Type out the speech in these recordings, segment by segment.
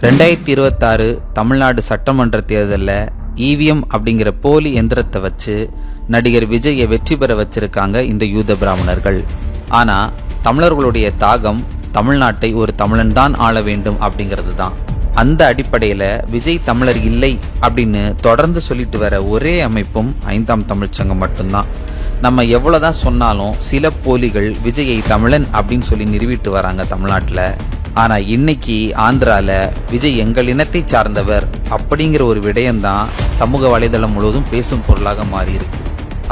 2026 தமிழ்நாடு சட்டமன்ற தேர்தலில் இவிஎம் அப்படிங்கிற போலி எந்திரத்தை வச்சு நடிகர் விஜயை வெற்றி பெற வச்சிருக்காங்க இந்த யூத பிராமணர்கள். ஆனால் தமிழர்களுடைய தாகம் தமிழ்நாட்டை ஒரு தமிழன் தான் ஆள வேண்டும் அப்படிங்கிறது தான். அந்த அடிப்படையில் விஜய் தமிழர் இல்லை அப்படின்னு தொடர்ந்து சொல்லிட்டு வர ஒரே அமைப்பும் 5ஆம் தமிழ்ச்சங்கம் மட்டும்தான். நம்ம எவ்வளோதான் சொன்னாலும் சில போலிகள் விஜயை தமிழன் அப்படின்னு சொல்லி நிறுவிட்டு வராங்க தமிழ்நாட்டில். ஆனால் இன்னைக்கு ஆந்திராவில் விஜய் எங்கள் இனத்தை சார்ந்தவர் அப்படிங்கிற ஒரு விடயம்தான் சமூக வலைதளம் முழுவதும் பேசும் பொருளாக மாறியிருக்கு.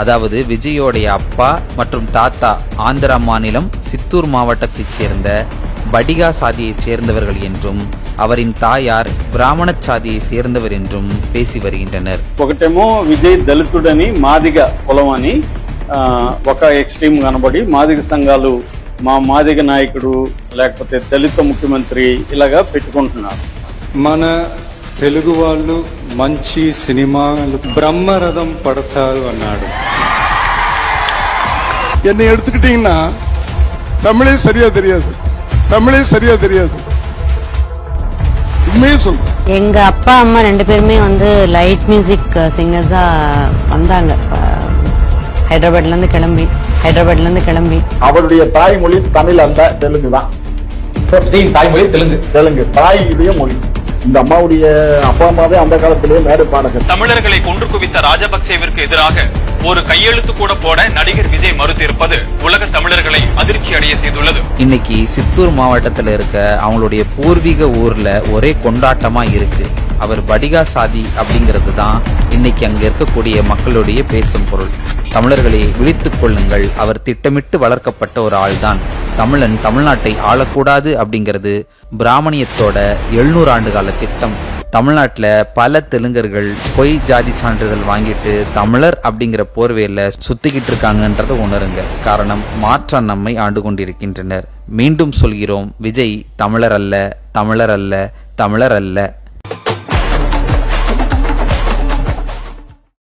அதாவது விஜயோடைய அப்பா மற்றும் தாத்தா ஆந்திரா மாநிலம் சித்தூர் மாவட்டத்தைச் சேர்ந்த படிகா சாதியைச் சேர்ந்தவர்கள் என்றும் அவரின் தாயார் பிராமண சாதியை சேர்ந்தவர் என்றும் பேசி வருகின்றனர். ఒకటేమో విజయ్ దళితుడని మాదిగ కులమని ఒక ఎక్స్ట్రీమ్ కనబడి మాదిగ సంఘాలు మా మాదిగ నాయకుడు లేకపోతే దళిత ముఖ్యమంత్రి ఇలాగా పెట్టుకుంటున్నారు. మన తెలుగు వాళ్ళు మంచి సినిమాలు బ్రహ్మరథం పడతారు అన్నాడు. என்னை எடுத்துக்கிட்டீங்கன்னா தமிழே சரியா தெரியாது, தமிழே சரியா தெரியாது. உண்மையே சொல்றேன். எங்க அப்பா அம்மா 2 பேருமே லைட் மியூசிக் சிங்கர்ஸா வந்தாங்க. ஹைதராபாத்ல இருந்து கிளம்பி அவருடைய தாய்மொழி தமிழ் அல்ல, தெலுங்கு தான். தாய்மொழி தெலுங்கு தாயுடைய மொழி. இந்த அம்மாவுடைய அப்பா அம்மாவே அந்த காலத்திலேயே மேடை பாடகர். தமிழர்களை கொன்று குவித்த ராஜபக்சேவிற்கு எதிராக ஒரு கையெழுத்து கூட போட நடிகர் விஜய் மறுத்திருப்பது உலக தமிழர்களை அதிர்ச்சி அடைய செய்துள்ளது. இன்னைக்கு சித்தூர் மாவட்டத்தில் இருக்க அவங்களுடைய பூர்வீக ஊர்ல ஒரே கொண்டாட்டமா இருக்கு. அவர் படிகா சாதி அப்படிங்கிறது தான் இன்னைக்கு அங்க இருக்கக்கூடிய மக்களுடைய பேசும் பொருள். தமிழர்களை விழித்துக் கொள்ளுங்கள், அவர் திட்டமிட்டு வளர்க்கப்பட்ட ஒரு ஆள்தான். தமிழன் தமிழ்நாட்டை ஆளக்கூடாது அப்படிங்கிறது பிராமணியத்தோட 700 ஆண்டு கால திட்டம். தமிழ்நாட்டில் பல தெலுங்கர்கள் பொய் ஜாதி சான்றிதழ் வாங்கிட்டு தமிழர் அப்படிங்கிற போர்வையில் சுத்திக்கிட்டு இருக்காங்கன்றதை உணருங்க. காரணம், மாற்றம் நம்மை ஆண்டு கொண்டிருக்கின்றனர். மீண்டும் சொல்கிறோம், விஜய் தமிழர் அல்ல, தமிழர் அல்ல, தமிழர் அல்ல.